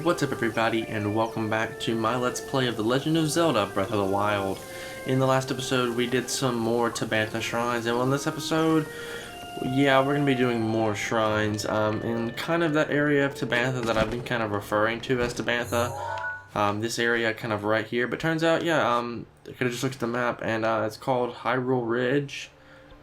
What's up everybody, and welcome back to my Let's Play of The Legend of Zelda Breath of the Wild. In the last episode we did some more Tabantha shrines, and on this episode, yeah, we're going to be doing more shrines in kind of that area of Tabantha that I've been kind of referring to as Tabantha. This area kind of right here, but turns out, yeah, I could have just looked at the map, and it's called Hyrule Ridge.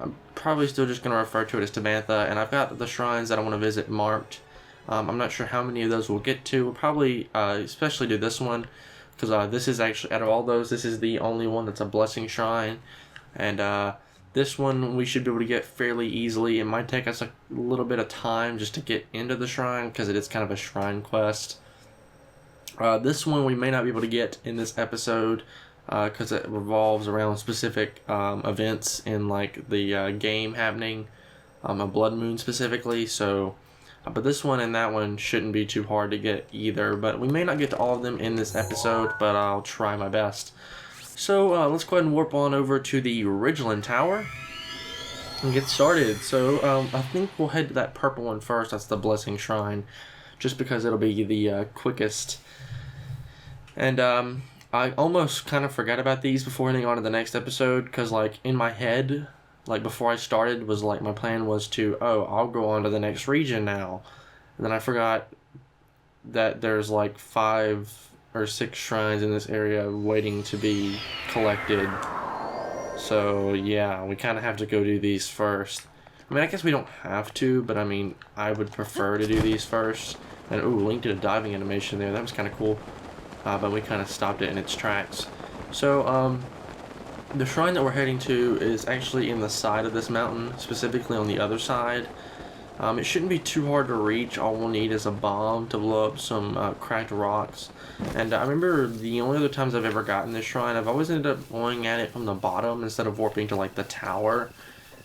I'm probably still just going to refer to it as Tabantha, and I've got the shrines that I want to visit marked. I'm not sure how many of those we'll get to. We'll probably especially do this one, because this is actually, out of all those, this is the only one that's a blessing shrine. And this one we should be able to get fairly easily. It might take us a little bit of time just to get into the shrine, because it is kind of a shrine quest. This one we may not be able to get in this episode, because it revolves around specific events in like the game happening, a blood moon specifically, so... but this one and that one shouldn't be too hard to get either. But we may not get to all of them in this episode, but I'll try my best. So let's go ahead and warp on over to the Ridgeland Tower and get started. So I think we'll head to that purple one first. That's the Blessing Shrine, just because it'll be the quickest. And I almost kind of forgot about these before heading on to the next episode, because like in my head, like before I started, was like my plan was to, oh, I'll go on to the next region now. And then I forgot that there's like 5 or 6 shrines in this area waiting to be collected. So yeah, we kind of have to go do these first. I mean, I guess we don't have to, but I mean, I would prefer to do these first. And ooh, Link did a diving animation there. That was kind of cool. But we kind of stopped it in its tracks. So, the shrine that we're heading to is actually in the side of this mountain, specifically on the other side. It shouldn't be too hard to reach. All we'll need is a bomb to blow up some cracked rocks. And I remember the only other times I've ever gotten this shrine, I've always ended up going at it from the bottom instead of warping to like the tower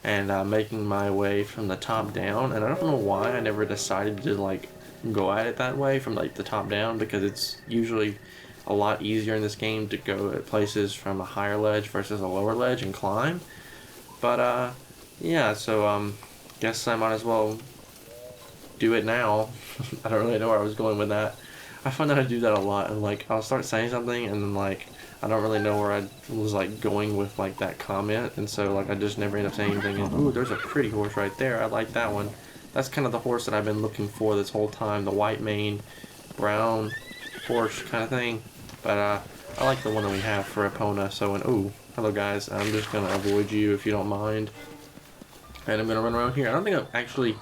and making my way from the top down. And I don't know why I never decided to like go at it that way from like the top down, because it's usually a lot easier in this game to go at places from a higher ledge versus a lower ledge and climb. But yeah, so guess I might as well do it now. I don't really know where I was going with that. I find that I do that a lot, and like I'll start saying something and then like I don't really know where I was like going with like that comment, and so like I just never end up saying anything. And ooh, there's a pretty horse right there. I like that one. That's kind of the horse that I've been looking for this whole time, the white mane, brown horse kind of thing. But I like the one that we have for Epona. So, and ooh, hello guys. I'm just gonna avoid you if you don't mind, and I'm gonna run around here. I don't think I've actually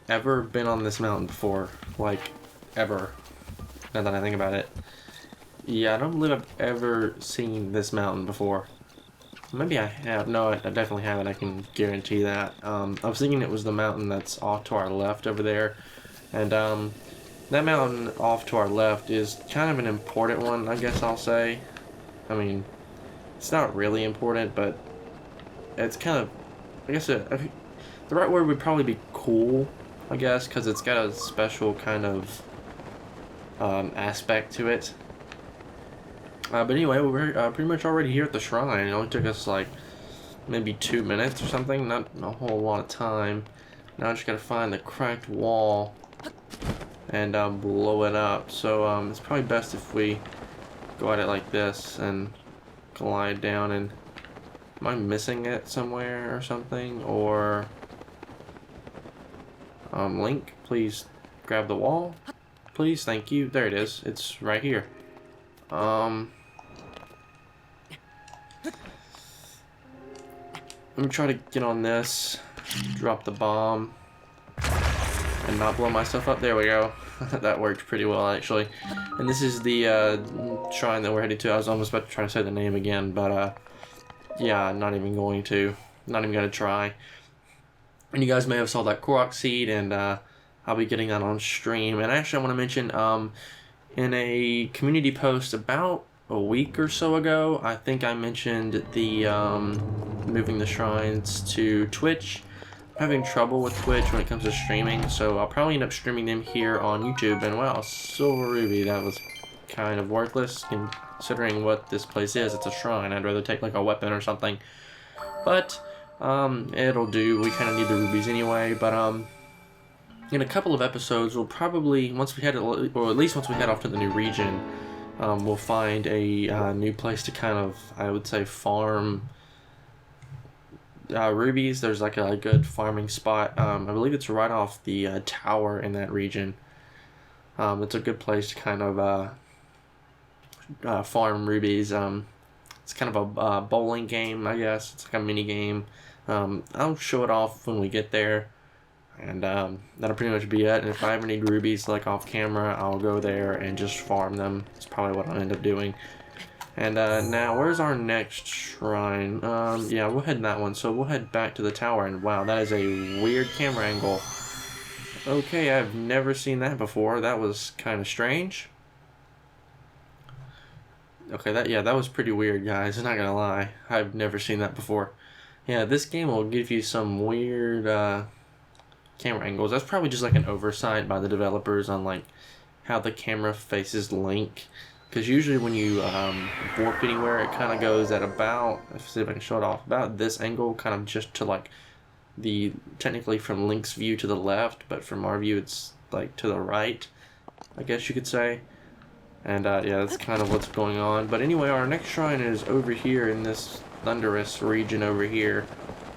ever been on this mountain before, like ever. Now that I think about it, yeah, I don't believe I've ever seen this mountain before. Maybe I have. No, I definitely haven't. I can guarantee that. I was thinking it was the mountain that's off to our left over there, and that mountain off to our left is kind of an important one, I guess I'll say. I mean, it's not really important, but it's kind of, I guess the right word would probably be cool, I guess, because it's got a special kind of aspect to it. But anyway, we're pretty much already here at the shrine. It only took us like maybe 2 minutes or something, not a whole lot of time. Now I just gotta find the cracked wall and blow it up. So it's probably best if we go at it like this and glide down. And am I missing it somewhere or something? Or Link, please grab the wall, please. Thank you. There it is. It's right here. Let me try to get on this, drop the bomb, and not blow myself up. There we go. That worked pretty well, actually. And this is the shrine that we're heading to. I was almost about to try to say the name again, but yeah, not even going to. Not even going to try. And you guys may have saw that Korok seed, and I'll be getting that on stream. And actually, I want to mention, in a community post about a week or so ago, I think I mentioned the moving the shrines to Twitch. I'm having trouble with Twitch when it comes to streaming, so I'll probably end up streaming them here on YouTube. And wow, Silver Ruby, that was kind of worthless considering what this place is. It's a shrine. I'd rather take like a weapon or something, but it'll do. We kind of need the rubies anyway. But in a couple of episodes, we'll probably, once we head, or at least once we head off to the new region, we'll find a new place to kind of, I would say, farm rubies. There's like a good farming spot. I believe it's right off the tower in that region. It's a good place to kind of farm rubies. It's kind of a bowling game, I guess. It's like a mini game. I'll show it off when we get there, and that'll pretty much be it. And if I ever need rubies like off camera, I'll go there and just farm them. That's probably what I'll end up doing. And now, where's our next shrine? Yeah, we'll head in that one. So we'll head back to the tower, and wow, that is a weird camera angle. Okay, I've never seen that before. That was kind of strange. Okay, that was pretty weird, guys. I'm not gonna lie. I've never seen that before. Yeah, this game will give you some weird camera angles. That's probably just like an oversight by the developers on like how the camera faces Link. Because usually when you warp anywhere, it kind of goes at about, let's see if I can show it off, about this angle, kind of just to like technically from Link's view to the left, but from our view it's like to the right, I guess you could say. And yeah, that's kind of what's going on. But anyway, our next shrine is over here in this thunderous region over here.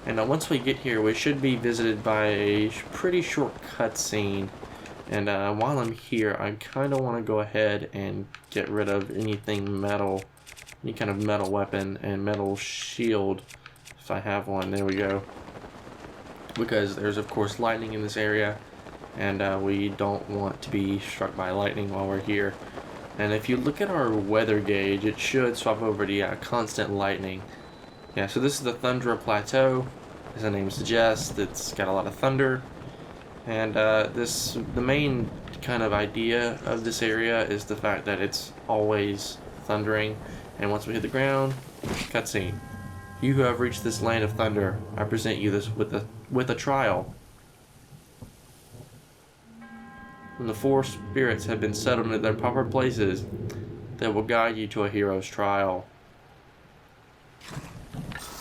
And once we get here, we should be visited by a pretty short cutscene. And while I'm here, I kind of want to go ahead and get rid of anything metal, any kind of metal weapon and metal shield, if I have one. There we go. Because there's of course lightning in this area, and we don't want to be struck by lightning while we're here. And if you look at our weather gauge, it should swap over to constant lightning. Yeah, so this is the Thundra Plateau. As the name suggests, it's got a lot of thunder. And the main kind of idea of this area is the fact that it's always thundering. And once we hit the ground, cutscene. You who have reached this land of thunder, I present you this with a trial. When the four spirits have been settled in their proper places, they will guide you to a hero's trial.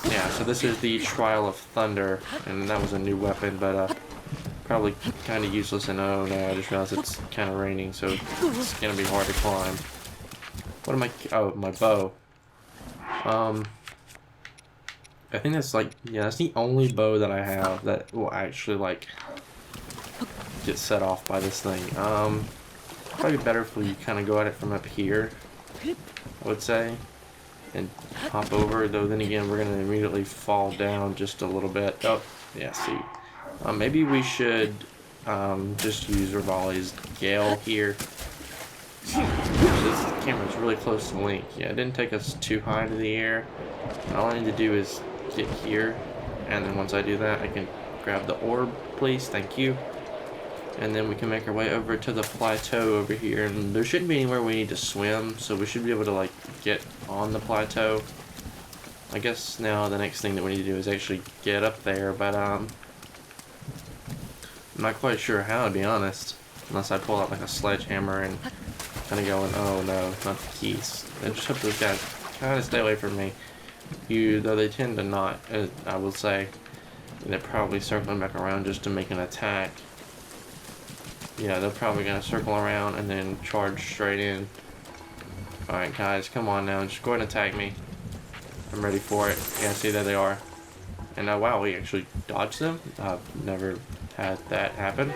Yeah, so this is the Trial of Thunder, and that was a new weapon, but probably kind of useless. And oh no, I just realized it's kind of raining, so it's gonna be hard to climb. What am I? Oh, my bow. I think that's like, yeah, that's the only bow that I have that will actually like get set off by this thing. Probably better if we kind of go at it from up here, I would say, and hop over. Though then again, we're gonna immediately fall down just a little bit. Oh, yeah, see. Maybe we should just use Rivali's Gale here. This camera's really close to Link. Yeah, it didn't take us too high to the air. All I need to do is get here, and then once I do that, I can grab the orb, please. Thank you. And then we can make our way over to the plateau over here, and there shouldn't be anywhere we need to swim, so we should be able to like get on the plateau. I guess now the next thing that we need to do is actually get up there, but I'm not quite sure how, to be honest, unless I pull out like a sledgehammer and kind of going, oh no, not the keys. I just hope those guys kind of stay away from me. Though they tend to not, I will say. And they're probably circling back around just to make an attack. Yeah, they're probably going to circle around and then charge straight in. Alright guys, come on now, just go ahead and attack me. I'm ready for it. Yeah, see, there they are. And wow, we actually dodged them. I've never had that happen.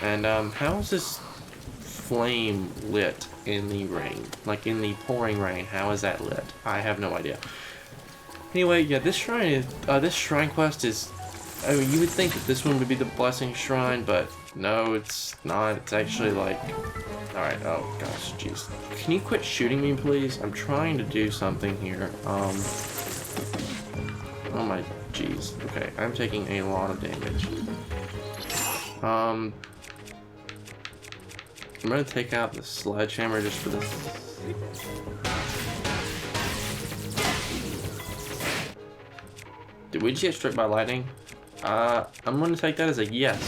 And how is this flame lit in the rain? Like in the pouring rain, how is that lit? I have no idea. Anyway, yeah, this shrine quest is, I mean, you would think that this one would be the blessing shrine, but no, it's not. It's actually like, alright, oh gosh, jeez. Can you quit shooting me, please? I'm trying to do something here. Oh my jeez. Okay, I'm taking a lot of damage. I'm gonna take out the sledgehammer just for this. Did we just get struck by lightning? I'm gonna take that as a yes.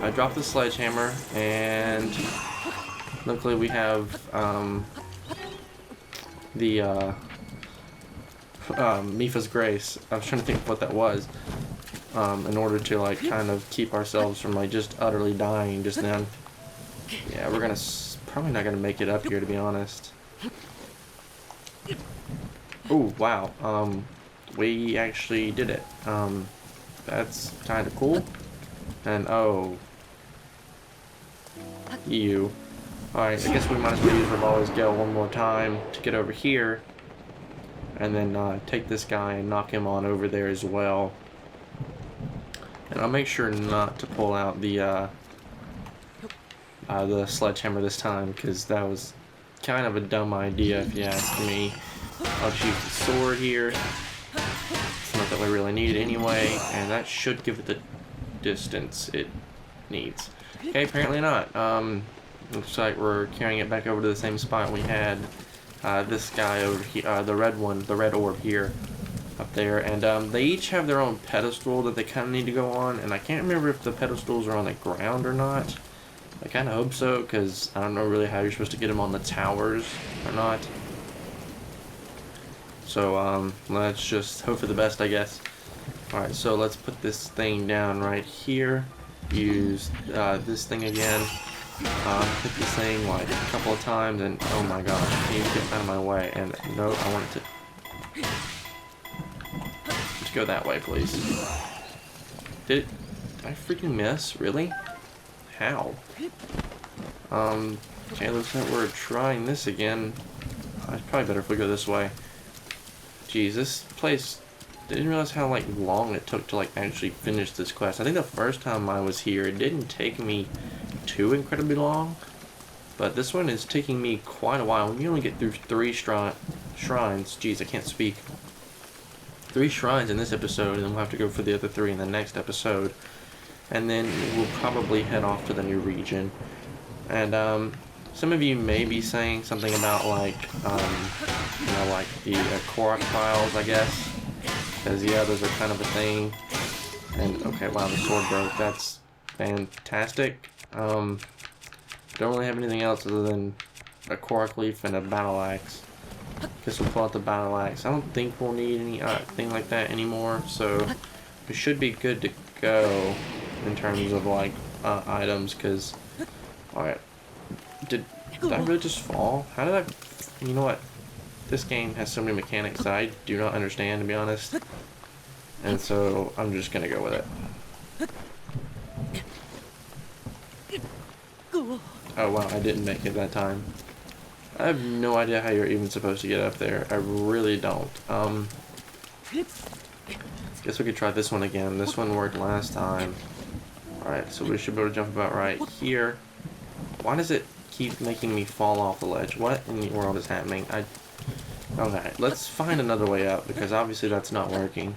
I dropped the sledgehammer, and luckily we have the Mipha's Grace. I was trying to think of what that was. in order to like kind of keep ourselves from like just utterly dying just then. Yeah, we're gonna probably not gonna make it up here, to be honest. Oh wow, we actually did it. That's kind of cool. And oh, you. Alright, I guess we might as well use Rivali's Gale one more time to get over here. And then take this guy and knock him on over there as well. And I'll make sure not to pull out the sledgehammer this time, because that was kind of a dumb idea if you ask me. I'll just use the sword here. It's not that we really need it anyway, and that should give it the distance it needs. Okay, apparently not. Looks like we're carrying it back over to the same spot we had this guy over here, the red one, the red orb here, up there. And they each have their own pedestal that they kind of need to go on, and I can't remember if the pedestals are on the ground or not. I kind of hope so, because I don't know really how you're supposed to get them on the towers or not. So let's just hope for the best, I guess. Alright, so let's put this thing down right here. Use this thing again. Hit this thing like a couple of times, and oh my gosh, you get out of my way. And no, I want it to go that way, please. Did I freaking miss? Really? How? Okay, looks like we're trying this again. It's probably better if we go this way. Jeez, this place, didn't realize how like long it took to like actually finish this quest. I think the first time I was here, it didn't take me too incredibly long, but this one is taking me quite a while. When you only get through 3 shrines, jeez, I can't speak. 3 shrines in this episode, and then we'll have to go for the other 3 in the next episode. And then we'll probably head off to the new region. And some of you may be saying something about like, you know, like the Korok files, I guess. Because yeah, those are kind of a thing. And okay, wow, the sword broke. That's fantastic. Don't really have anything else other than a Korok leaf and a battle axe. Guess we'll pull out the battle axe. I don't think we'll need any thing like that anymore, so we should be good to go in terms of like items. Because alright, did I really just fall? How did I? You know what? This game has so many mechanics that I do not understand, to be honest. And so I'm just gonna go with it. Oh wow, I didn't make it that time. I have no idea how you're even supposed to get up there. I really don't. Guess we could try this one again. This one worked last time. Alright, so we should be able to jump about right here. Why does it keep making me fall off the ledge? What in the world is happening? Okay, let's find another way up, because obviously that's not working.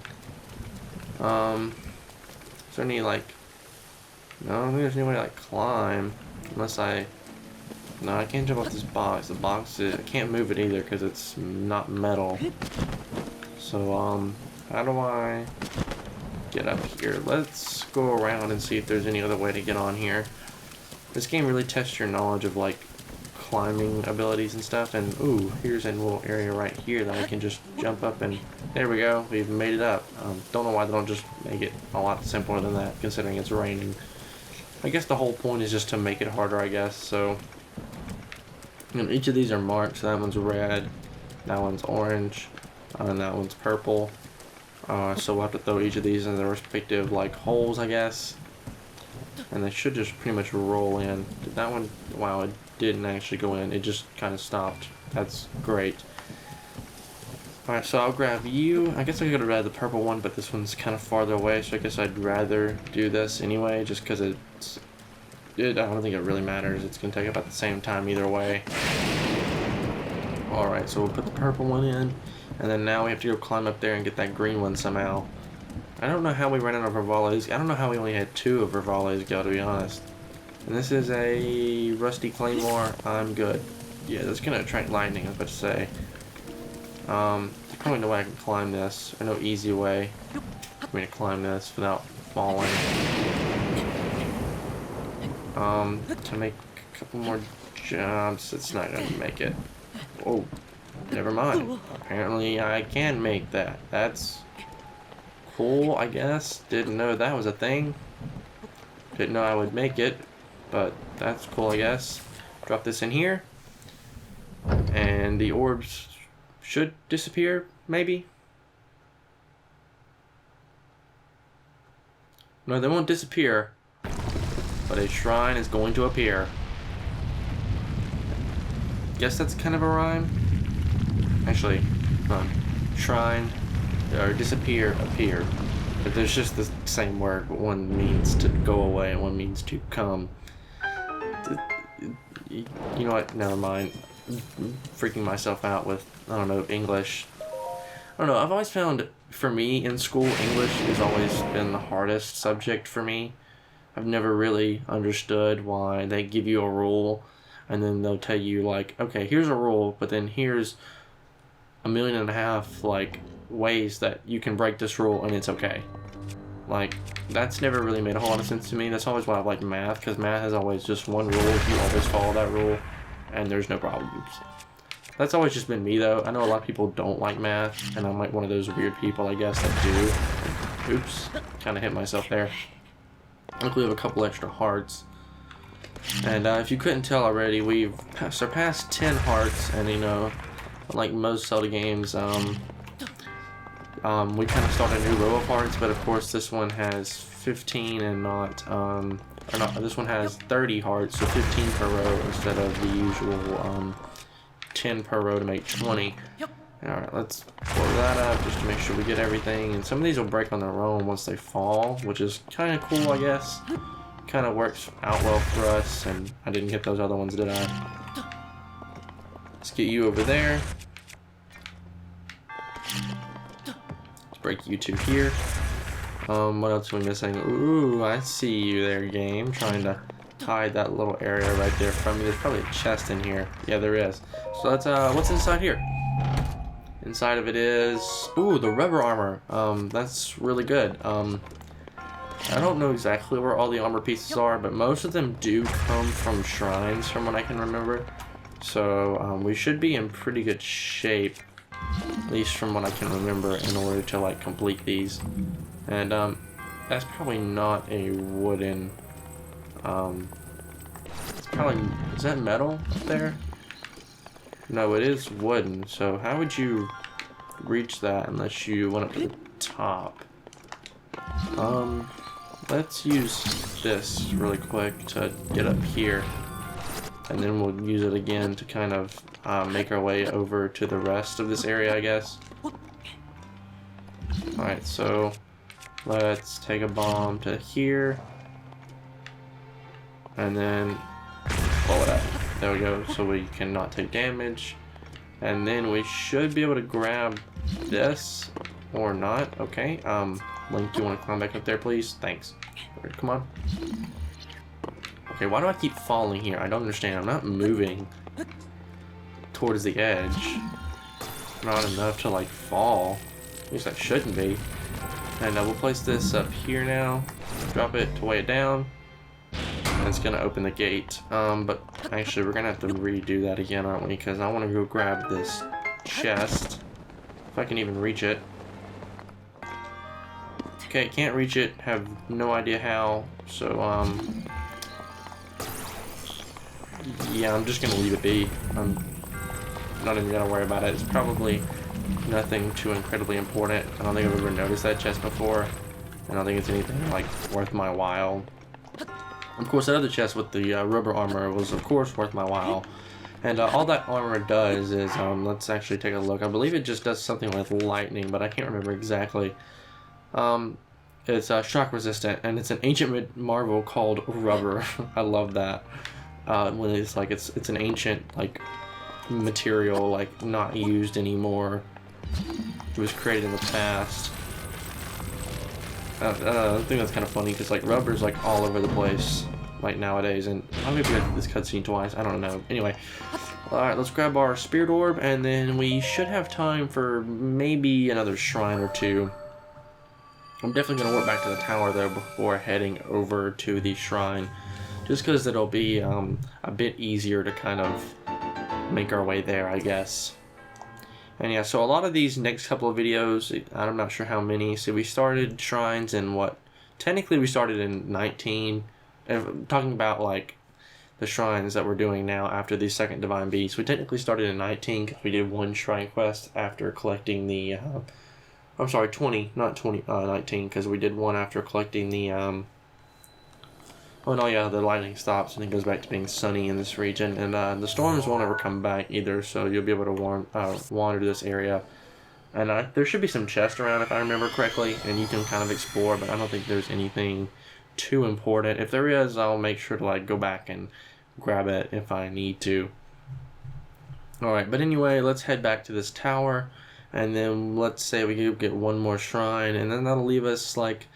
Is there any, like... No, I don't think there's any way to, like, climb. Unless I... No, I can't jump off this box. The box is... I can't move it either, because it's not metal. So, how do I get up here? Let's go around and see if there's any other way to get on here. This game really tests your knowledge of, like, climbing abilities and stuff. And, ooh, here's a little area right here that I can just jump up and... There we go. We've made it up. Don't know why they don't just make it a lot simpler than that, considering it's raining. I guess the whole point is just to make it harder, I guess. So, and each of these are marked. So that one's red, that one's orange, and that one's purple. So we'll have to throw each of these in their respective, like, holes, I guess. And they should just pretty much roll in. Did that one? Wow, it didn't actually go in. It just kind of stopped. That's great. Alright, so I'll grab you. I guess I could have grabbed the purple one, but this one's kind of farther away, so I guess I'd rather do this anyway, just because I don't think it really matters. It's going to take about the same time either way. Alright, so we'll put the purple one in, and then now we have to go climb up there and get that green one somehow. I don't know how we ran out of Rivali's. I don't know how we only had 2 of Rivali's Gale, to be honest. And this is a Rusty Claymore. I'm good. Yeah, that's going to attract lightning, I was about to say. There's probably no way I can climb this, or no easy way for me to climb this without falling. To make a couple more jumps, it's not going to make it. Oh, never mind. Apparently I can make that. That's cool, I guess. Didn't know that was a thing. Didn't know I would make it, but that's cool, I guess. Drop this in here. And the orbs should disappear, maybe? No, they won't disappear. But a shrine is going to appear. Guess that's kind of a rhyme. Actually, shrine, or disappear, appear. But there's just the same word, but one means to go away and one means to come. You know what? Never mind. Freaking myself out with, I don't know, English. I don't know, I've always found, for me, in school, English has always been the hardest subject for me. I've never really understood why they give you a rule, and then they'll tell you, like, okay, here's a rule, but then here's 1.5 million, like, ways that you can break this rule, and it's okay. Like, that's never really made a whole lot of sense to me. That's always why I like math, because math is always just one rule. You always follow that rule, and there's no problems. That's always just been me, though. I know a lot of people don't like math, and I'm like one of those weird people, I guess, that do. Oops, kind of hit myself there. Look, we have a couple extra hearts. And if you couldn't tell already, we've surpassed 10 hearts, and you know, like most Zelda games, we kind of start a new row of hearts, but of course this one has 15 and not, this one has 30 hearts, so 15 per row instead of the usual 10 per row to make 20. Alright, let's blow that up just to make sure we get everything. And some of these will break on their own once they fall, which is kind of cool, I guess. Kind of works out well for us, and I didn't get those other ones, did I? Let's get you over there. Let's break you two here. What else are we missing? Ooh, I see you there, game. Trying to hide that little area right there from me. There's probably a chest in here. Yeah, there is. So let's, what's inside here? Inside of it is, ooh, the rubber armor. That's really good. I don't know exactly where all the armor pieces are, but most of them do come from shrines from what I can remember. So we should be in pretty good shape, at least from what I can remember, in order to like complete these. And that's probably not a wooden, it's probably, is that metal up there? No, it is wooden, so how would you reach that unless you went up to the top? Let's use this really quick to get up here, and then we'll use it again to kind of make our way over to the rest of this area, I guess. Alright, so let's take a bomb to here, and then blow it up. There we go, so we cannot take damage. And then we should be able to grab this, or not. Okay, Link, you want to climb back up there, please? Thanks. Come on. Okay, why do I keep falling here? I don't understand. I'm not moving towards the edge. Not enough to, like, fall. At least I shouldn't be. And we'll place this up here now. Drop it to weigh it down. And it's gonna open the gate. But actually we're gonna have to redo that again, aren't we? Because I want to go grab this chest. If I can even reach it. Okay, can't reach it. Have no idea how. So, yeah, I'm just gonna leave it be. I'm not even gonna worry about it. It's probably nothing too incredibly important. I don't think I've ever noticed that chest before. I don't think it's anything, like, worth my while. Of course, that other chest with the rubber armor was, of course, worth my while. And all that armor does is, let's actually take a look. I believe it just does something with lightning, but I can't remember exactly. It's shock resistant, and it's an ancient marvel called rubber. I love that. When it's like it's an ancient like material, like not used anymore. It was created in the past. I think that's kind of funny because like rubber's like all over the place like nowadays, and I'm gonna do this cutscene twice. I don't know. Anyway, all right, let's grab our spirit orb, and then we should have time for maybe another shrine or two. I'm definitely gonna work back to the tower though before heading over to the shrine, just because it'll be a bit easier to kind of make our way there, I guess. And yeah, so a lot of these next couple of videos, I'm not sure how many. So we started shrines in what? Technically we started in 19. I'm talking about like the shrines that we're doing now after the second Divine Beast. We technically started in 19 because we did one shrine quest after collecting the... I'm sorry, 20, not 20, 19, because we did one after collecting the... Oh no, yeah, the lightning stops and it goes back to being sunny in this region, and the storms won't ever come back either, so you'll be able to wander this area. And there should be some chests around if I remember correctly, and you can kind of explore, but I don't think there's anything too important. If there is, I'll make sure to like go back and grab it if I need to. Alright, but anyway, let's head back to this tower, and then let's say we get one more shrine, and then that'll leave us like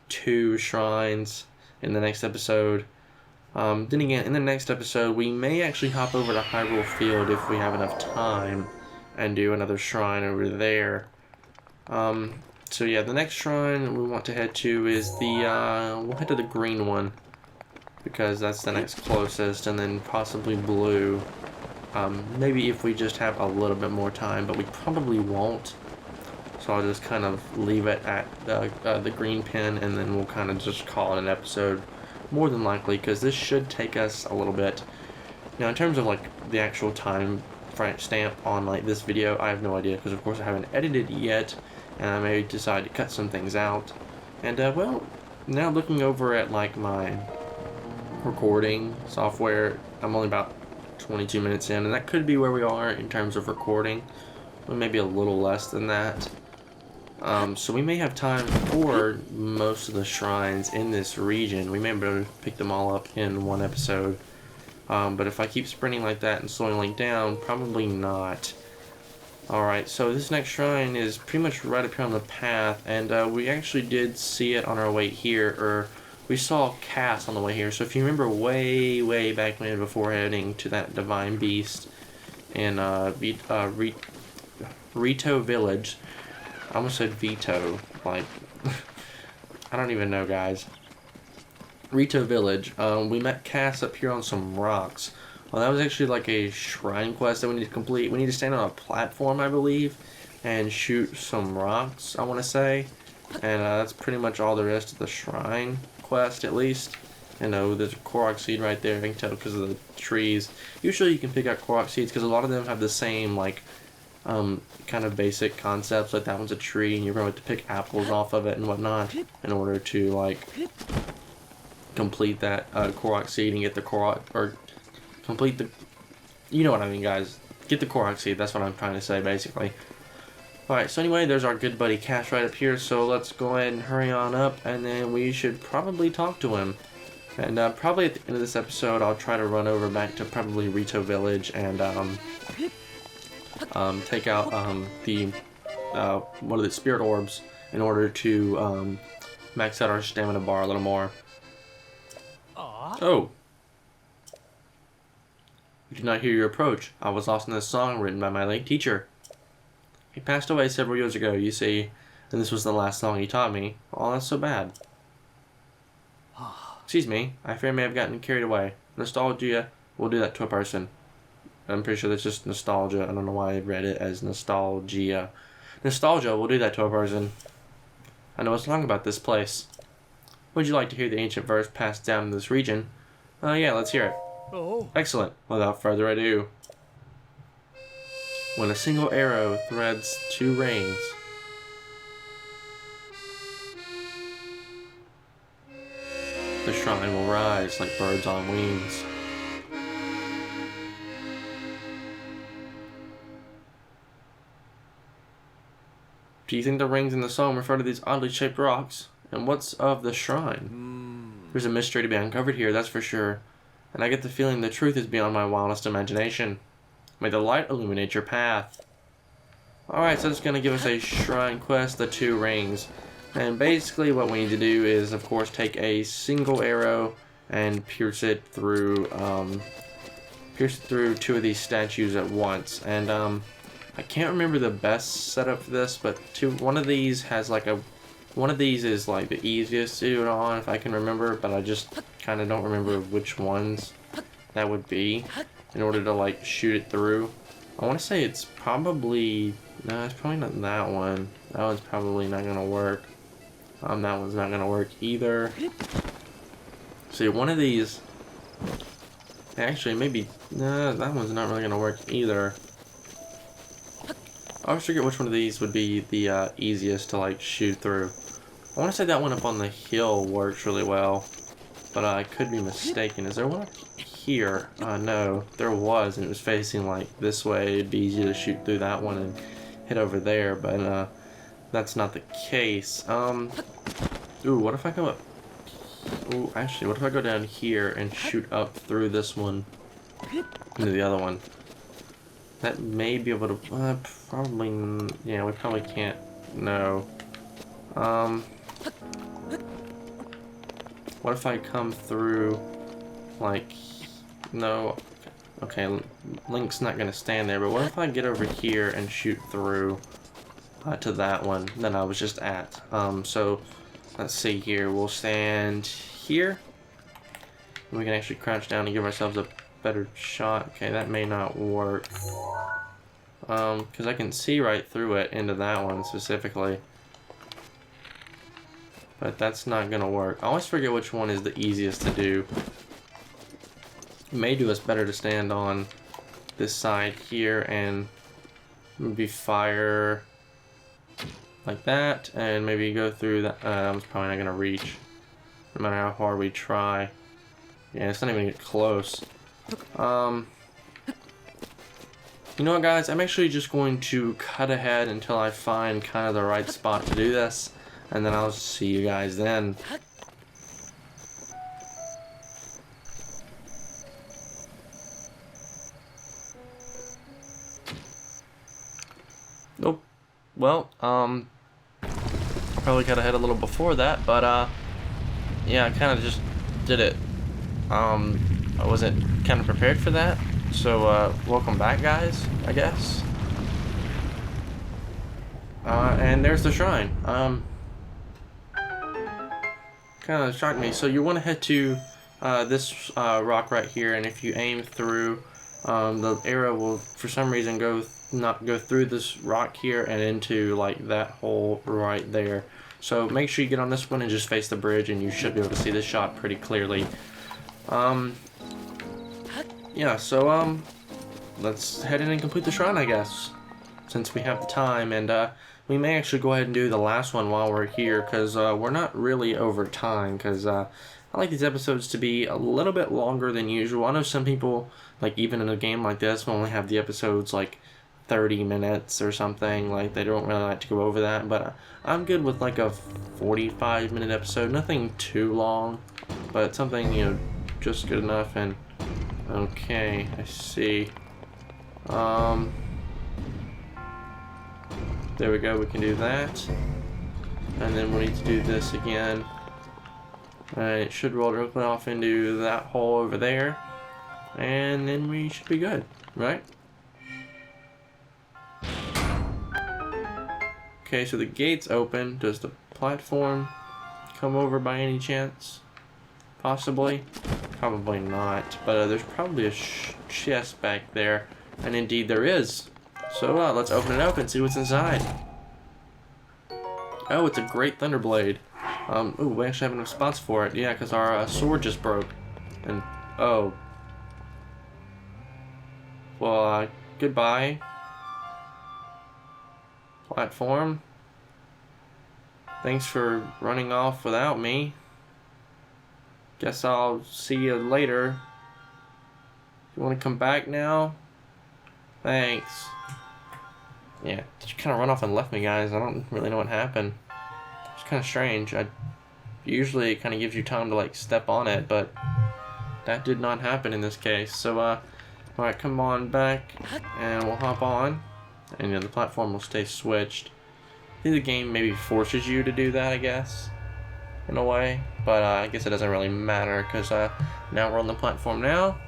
2 shrines in the next episode. Then again, in the next episode, we may actually hop over to Hyrule Field if we have enough time and do another shrine over there. So yeah, the next shrine we want to head to is the, we'll head to the green one, because that's the next closest, and then possibly blue. Maybe if we just have a little bit more time, but we probably won't. So I'll just kind of leave it at the green pin, and then we'll kind of just call it an episode, more than likely, because this should take us a little bit. Now, in terms of like the actual time stamp on like this video, I have no idea, because of course I haven't edited it yet, and I may decide to cut some things out. And well, now looking over at like my recording software, I'm only about 22 minutes in, and that could be where we are in terms of recording, or maybe a little less than that. So we may have time for most of the shrines in this region. We may be able to pick them all up in one episode. But if I keep sprinting like that and slowing like down, probably not. Alright, so this next shrine is pretty much right up here on the path, and we actually did see it on our way here, or we saw Cass on the way here. So if you remember way back when, before heading to that Divine Beast in Rito Village, I almost said Vito, like, I don't even know, guys. Rito Village, we met Cass up here on some rocks. Well, that was actually like a shrine quest that we need to complete. We need to stand on a platform, I believe, and shoot some rocks, I want to say. And that's pretty much all there is to the shrine quest, at least. You know, there's a Korok seed right there, I can tell because of the trees. Usually you can pick out Korok seeds because a lot of them have the same, like, kind of basic concepts, like that one's a tree and you're going to pick apples off of it and whatnot in order to like complete that Korok seed and get the Korok, or complete the, you know what I mean, guys, get the Korok seed, that's what I'm trying to say basically. Alright, so anyway, there's our good buddy Cash right up here, so let's go ahead and hurry on up, and then we should probably talk to him. And probably at the end of this episode I'll try to run over back to probably Rito Village and take out the one of the spirit orbs in order to max out our stamina bar a little more. Oh. We did not hear your approach. I was lost in this song written by my late teacher. He passed away several years ago, you see, and this was the last song he taught me. Oh, that's so bad. Excuse me, I fear I may have gotten carried away. Nostalgia will do that to a person. I'm pretty sure that's just nostalgia. I don't know why I read it as nostalgia. Nostalgia will do that to a person. I know a song about this place. Would you like to hear the ancient verse passed down in this region? Yeah, let's hear it. Oh. Excellent. Without further ado. When a single arrow threads 2 rings, the shrine will rise like birds on wings. Do you think the rings in the song refer to these oddly shaped rocks? And what's of the shrine? There's a mystery to be uncovered here, that's for sure. And I get the feeling the truth is beyond my wildest imagination. May the light illuminate your path. Alright, so it's going to give us a shrine quest, the 2 rings. And basically what we need to do is, of course, take a single arrow and pierce it through 2 of these statues at once. And I can't remember the best setup for this, but one of these has like one of these is like the easiest to do it on, if I can remember, but I just kind of don't remember which ones that would be in order to like shoot it through. I want to say it's probably No, it's probably not that one. That one's probably not gonna work. That one's not gonna work either. See, one of these... Actually, maybe... Nah, that one's not really gonna work either. I always forget which one of these would be the easiest to, like, shoot through. I want to say that one up on the hill works really well. But I could be mistaken. Is there one up here? No, there was, and it was facing, like, this way. It'd be easy to shoot through that one and hit over there, but, that's not the case. Ooh, what if I go up... Ooh, actually, what if I go down here and shoot up through this one into the other one? That may be able to... probably... Yeah, we probably can't... No. What if I come through... Like... No. Okay, Link's not gonna stand there, but what if I get over here and shoot through to that one that I was just at? So... Let's see here. We'll stand here. We can actually crouch down and give ourselves a better shot. Okay, that may not work. Because I can see right through it into that one specifically. But that's not gonna work. I always forget which one is the easiest to do. It may do us better to stand on this side here and maybe fire like that, and maybe go through that. I'm probably not gonna reach, no matter how hard we try. Yeah, it's not even get close. You know what, guys? I'm actually just going to cut ahead until I find kind of the right spot to do this, and then I'll see you guys then. Nope. Well, probably got ahead a little before that, but yeah, I kind of just did it. I wasn't kind of prepared for that, so welcome back, guys, I guess. And there's the shrine. Kind of shocked me. So you want to head to this rock right here, and if you aim through, the arrow will for some reason not go through this rock here and into like that hole right there. So make sure you get on this one and just face the bridge, and you should be able to see this shot pretty clearly. Yeah, so let's head in and complete the shrine, I guess, since we have the time. And we may actually go ahead and do the last one while we're here, because we're not really over time, because I like these episodes to be a little bit longer than usual. I know some people, like even in a game like this, will only have the episodes like 30 minutes or something. Like, they don't really like to go over that, but I'm good with like a 45-minute episode. Nothing too long, but something, you know, just good enough. And okay, I see. There we go, we can do that. And then we need to do this again. And it should roll directly off into that hole over there. And then we should be good, right? Okay, so the gate's open. Does the platform come over by any chance? Possibly? Probably not. But there's probably a chest back there. And indeed there is. So let's open it up and see what's inside. Oh, it's a great Thunderblade. Ooh, we actually have enough spots for it. Yeah, because our sword just broke. And, oh. Well, goodbye. Platform. Thanks for running off without me. Guess I'll see you later. You want to come back now? Thanks. Yeah, she kind of run off and left me, guys. I don't really know what happened. It's kind of strange. Usually it kind of gives you time to like step on it, but that did not happen in this case. So alright, come on back and we'll hop on, and the platform will stay switched. I think the game maybe forces you to do that, I guess, in a way, but I guess it doesn't really matter, because now we're on the platform now,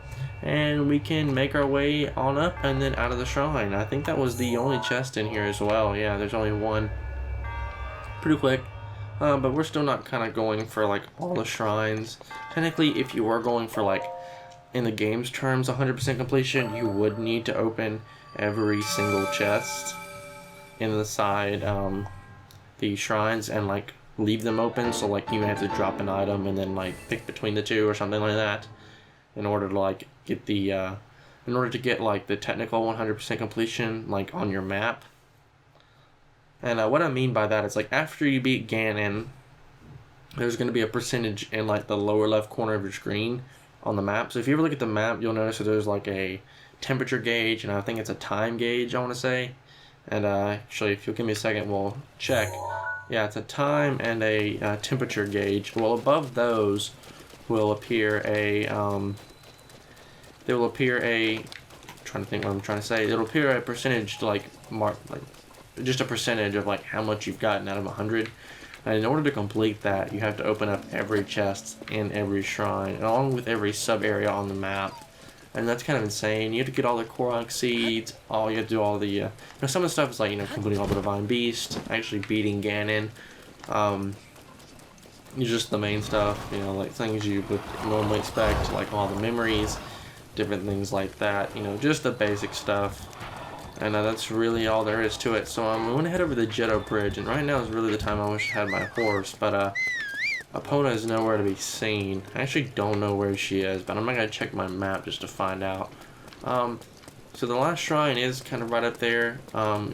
and we can make our way on up and then out of the shrine. I think that was the only chest in here as well. Yeah, there's only one. Pretty quick. But we're still not kind of going for like all the shrines. Technically, if you were going for like, in the game's terms, 100% completion, you would need to open every single chest. inside the shrines and like leave them open, so like you may have to drop an item and then like pick between the two or something like that in order to like get the in order to get like the technical 100% completion like on your map. And what I mean by that is like after you beat Ganon, there's going to be a percentage in like the lower left corner of your screen on the map. So if you ever look at the map, you'll notice that there's like a temperature gauge, and I think it's a time gauge, I want to say. And actually, if you'll give me a second, we'll check. Yeah, it's a time and a temperature gauge. Well, above those will appear a there will appear a, I'm trying to think what I'm trying to say. It'll appear a percentage to like mark, like just a percentage of like how much you've gotten out of 100. And in order to complete that, you have to open up every chest in every shrine, along with every sub area on the map. And that's kind of insane. You have to get all the Korok seeds. You have to do all the you know, some of the stuff is like, you know, completing all the divine beasts, actually beating Ganon. Just the main stuff, you know, like things you would normally expect, like all the memories, different things like that, you know, just the basic stuff. And that's really all there is to it. So I'm going to head over to the Jetto Bridge, and right now is really the time I wish I had my horse, but Epona is nowhere to be seen. I actually don't know where she is, but I'm not going to check my map just to find out. So the last shrine is kind of right up there.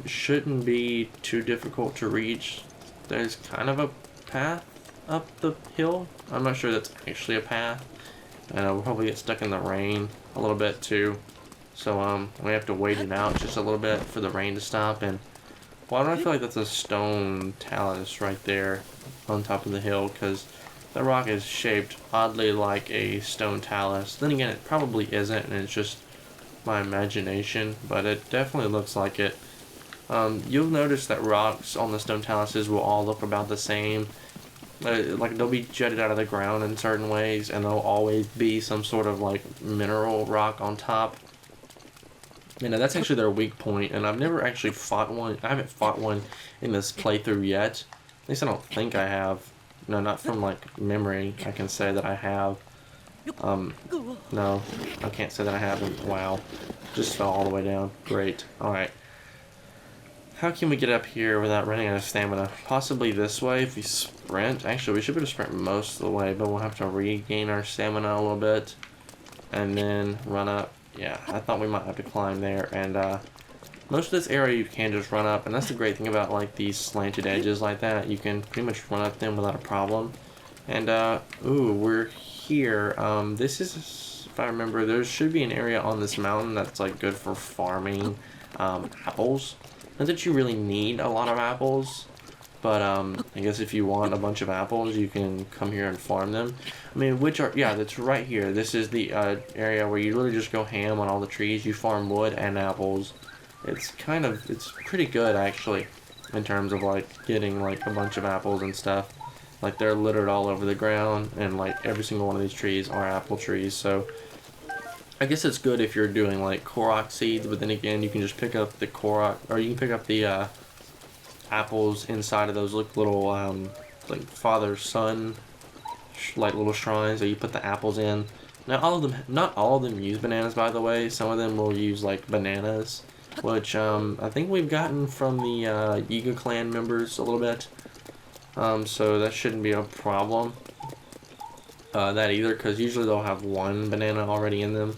Shouldn't be too difficult to reach. There's kind of a path up the hill. I'm not sure that's actually a path. And we'll probably get stuck in the rain a little bit too. So we have to wait it out just a little bit for the rain to stop. And why do I feel like that's a stone talus right there on top of the hill? Because the rock is shaped oddly like a stone talus. Then again, it probably isn't, and it's just my imagination, but it definitely looks like it. You'll notice that rocks on the stone taluses will all look about the same. Like they'll be jutted out of the ground in certain ways, and there'll always be some sort of like mineral rock on top. You know, that's actually their weak point, and I've never actually fought one. I haven't fought one in this playthrough yet. At least I don't think I have. No, not from like memory. I can say that I have. No, I can't say that I haven't. Wow, just fell all the way down. Great. All right. How can we get up here without running out of stamina? Possibly this way if we sprint. Actually, we should be able to sprint most of the way, but we'll have to regain our stamina a little bit, and then run up. Yeah, I thought we might have to climb there, and most of this area you can just run up, and that's the great thing about like these slanted edges like that. You can pretty much run up them without a problem. And ooh, we're here. This is, if I remember, there should be an area on this mountain that's like good for farming apples. Not that you really need a lot of apples, but I guess if you want a bunch of apples, you can come here and farm them. I mean, which are, yeah, that's right here. This is the area where you literally just go ham on all the trees. You farm wood and apples. It's pretty good actually, in terms of like getting like a bunch of apples and stuff. Like they're littered all over the ground, and like every single one of these trees are apple trees. So I guess it's good if you're doing like Korok seeds, but then again, you can just pick up the Korok, or you can pick up the apples inside of those little like father-son like little shrines that you put the apples in. Now not all of them use bananas, by the way. Some of them will use like bananas, which I think we've gotten from the Yiga clan members a little bit. So that shouldn't be a problem. That either, because usually they'll have one banana already in them,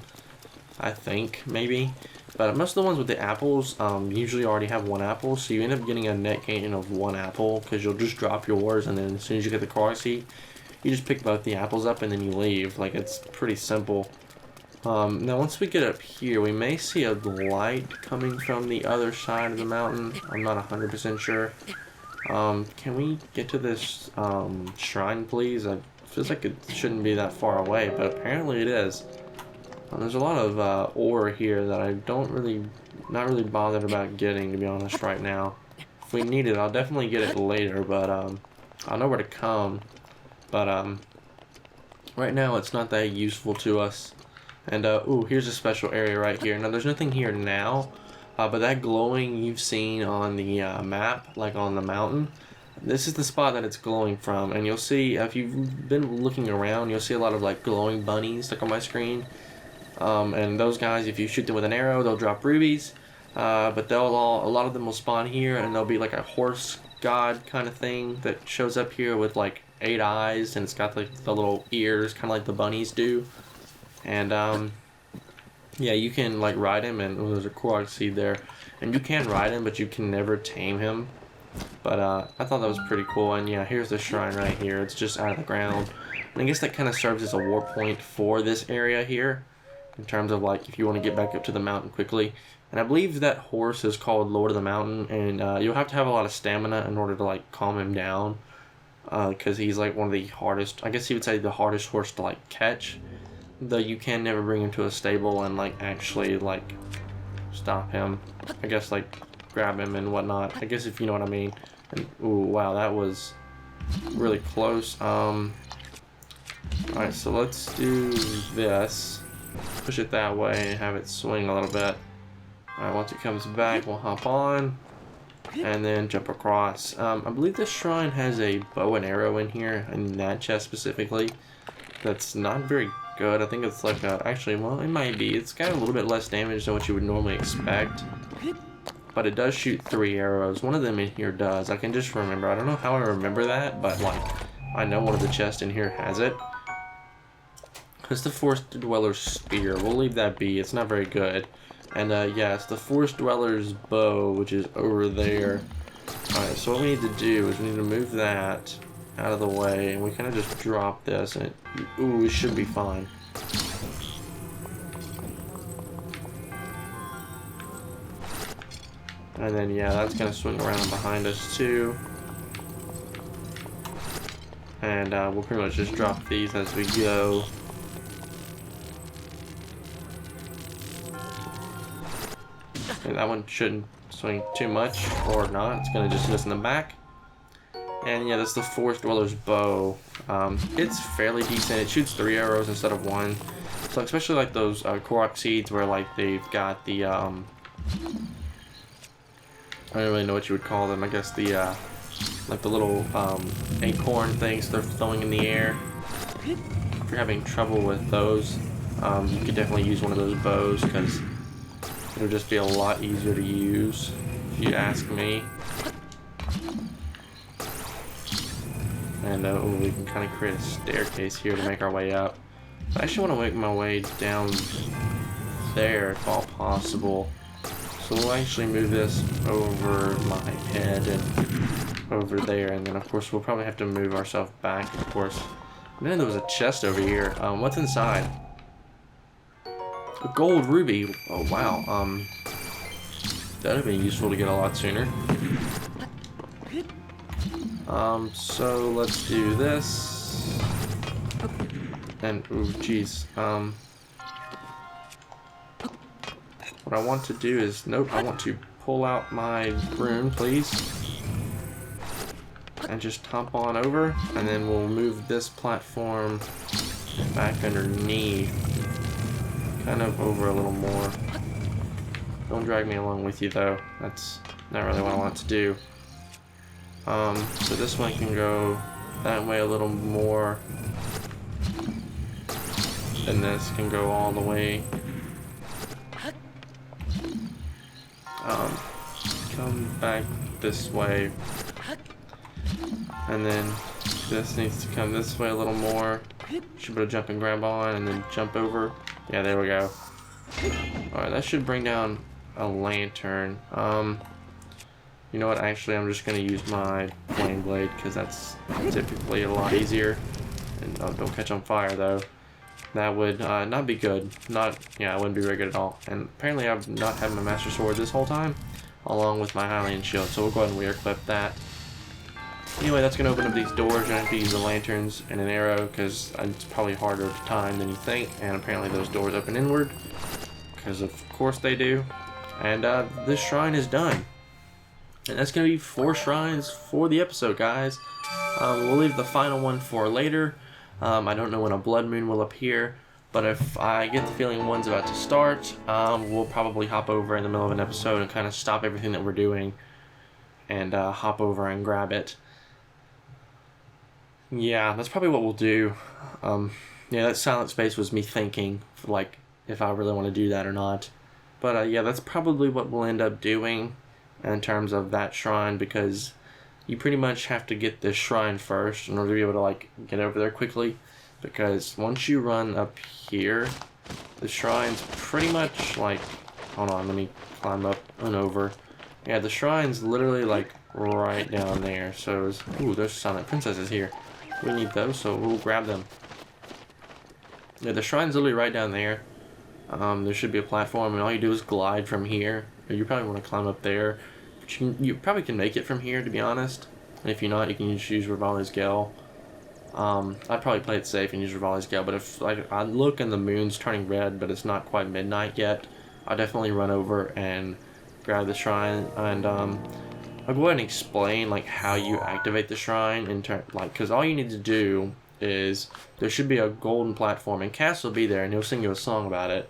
I think, maybe. But most of the ones with the apples usually already have one apple, so you end up getting a net gain of one apple, because you'll just drop yours, and then as soon as you get the Korok seed, you just pick both the apples up and then you leave. Like, it's pretty simple. Now once we get up here, we may see a light coming from the other side of the mountain. I'm not 100% sure. Can we get to this shrine, please? It feels like it shouldn't be that far away, but apparently it is. There's a lot of ore here that I not really bothered about getting, to be honest, right now. If we need it, I'll definitely get it later, but I'll know where to come. But right now it's not that useful to us. And ooh, here's a special area right here. Now there's nothing here now, but that glowing you've seen on the map, like on the mountain, this is the spot that it's glowing from. And you'll see, if you've been looking around, you'll see a lot of like glowing bunnies stuck on my screen. And those guys, if you shoot them with an arrow, they'll drop rubies. But a lot of them will spawn here, and there'll be like a horse god kind of thing that shows up here with like 8 eyes, and it's got like the little ears, kind of like the bunnies do. And yeah, you can like ride him, and there's a Korok seed there, and you can ride him, but you can never tame him. But I thought that was pretty cool. And yeah, here's the shrine right here. It's just out of the ground, and I guess that kind of serves as a war point for this area here, in terms of like if you want to get back up to the mountain quickly. And I believe that horse is called Lord of the Mountain, and you'll have to have a lot of stamina in order to like calm him down, because he's like one of the hardest, I guess you would say the hardest horse to like catch. Though you can never bring him to a stable and like actually like stop him. I guess like grab him and whatnot. I guess if you know what I mean. And ooh, wow, that was really close. Alright, so let's do this. Push it that way and have it swing a little bit. Alright, once it comes back, we'll hop on and then jump across. I believe this shrine has a bow and arrow in here, in that chest specifically. That's not very good. I think it's like actually, well, it might be. It's got a little bit less damage than what you would normally expect, but it does shoot 3 arrows. One of them in here does. I can just remember. I don't know how I remember that, but like I know one of the chests in here has it. It's the Forest Dweller's Spear. We'll leave that be. It's not very good. And yeah, it's the Forest Dweller's Bow, which is over there. Alright, so what we need to do is we need to move that out of the way, and we kind of just drop this, and ooh, it should be fine. And then yeah, that's gonna swing around behind us too, and we'll pretty much just drop these as we go. And that one shouldn't swing too much, or not. It's gonna just miss in the back. And yeah, that's the Forest Dweller's Bow. It's fairly decent. It shoots 3 arrows instead of 1. So especially like those Korok seeds where like they've got the I don't really know what you would call them. I guess the like the little acorn things they're throwing in the air. If you're having trouble with those, you could definitely use one of those bows, because it'll just be a lot easier to use, if you ask me. And ooh, we can kind of create a staircase here to make our way up. I actually want to make my way down there if all possible. So we'll actually move this over my head and over there, and then of course we'll probably have to move ourselves back, of course. And then there was a chest over here. What's inside? A gold ruby. Oh wow. That'd have been useful to get a lot sooner. So let's do this. And ooh, geez. What I want to do is, nope, I want to pull out my broom, please, and just hop on over, and then we'll move this platform back underneath, kind of over a little more. Don't drag me along with you though. That's not really what I want to do. So this one can go that way a little more, and this can go all the way. Come back this way, and then this needs to come this way a little more. Should be able to jump and grab on, and then jump over. Yeah, there we go. Alright, that should bring down a lantern. You know what, actually I'm just going to use my flame blade, because that's typically a lot easier. And oh, don't catch on fire though. That would not be good. Yeah, it wouldn't be very good at all. And apparently I've not had my Master Sword this whole time, along with my Hylian Shield, so we'll go ahead and re-equip that. Anyway, that's going to open up these doors. You're going to have to use the lanterns and an arrow, because it's probably harder to time than you think, and apparently those doors open inward, because of course they do. And this shrine is done. And that's going to be 4 shrines for the episode, guys. We'll leave the final one for later. I don't know when a blood moon will appear, but if I get the feeling one's about to start, we'll probably hop over in the middle of an episode and kind of stop everything that we're doing and hop over and grab it. Yeah, that's probably what we'll do. Yeah, that silent space was me thinking, like, if I really want to do that or not. But yeah, that's probably what we'll end up doing in terms of that shrine, because you pretty much have to get this shrine first in order to be able to like get over there quickly, because once you run up here, the shrine's pretty much like, hold on, let me climb up and over. Yeah, the shrine's literally like right down there. So ooh, there's silent princesses here. We need those, so we'll grab them. Yeah, the shrine's literally right down there. There should be a platform, and all you do is glide from here. Or you probably want to climb up there. But you probably can make it from here, to be honest. And if you're not, you can just use Rivali's Gale. I'd probably play it safe and use Rivali's Gale, but if like I look and the moon's turning red, but it's not quite midnight yet, I'll definitely run over and grab the shrine, and I'll go ahead and explain like how you activate the shrine in because all you need to do is there should be a golden platform, and Cass will be there, and he'll sing you a song about it.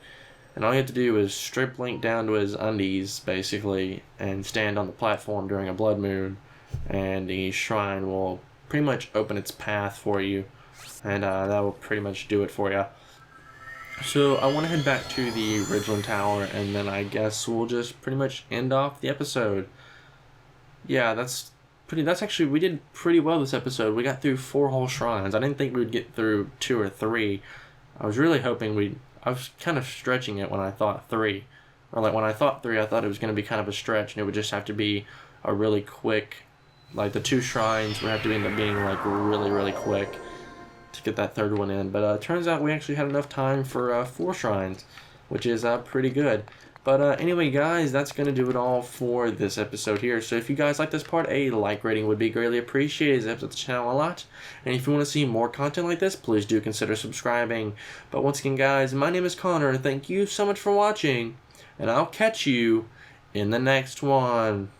And all you have to do is strip Link down to his undies, basically, and stand on the platform during a blood moon, and the shrine will pretty much open its path for you, and that will pretty much do it for you. So I want to head back to the Ridgeland Tower, and then I guess we'll just pretty much end off the episode. Yeah, that's actually, we did pretty well this episode. We got through 4 whole shrines. I didn't think we'd get through 2 or 3. I was really hoping I was kind of stretching it when I thought 3. Or like when I thought 3, I thought it was going to be kind of a stretch, and it would just have to be a really quick, like the 2 shrines would have to end up being like really, really quick to get that 3rd one in. But it turns out we actually had enough time for 4 shrines, which is pretty good. But anyway, guys, that's going to do it all for this episode here. So if you guys like this part, a like rating would be greatly appreciated. It helps the channel a lot. And if you want to see more content like this, please do consider subscribing. But once again, guys, my name is Connor. Thank you so much for watching, and I'll catch you in the next one.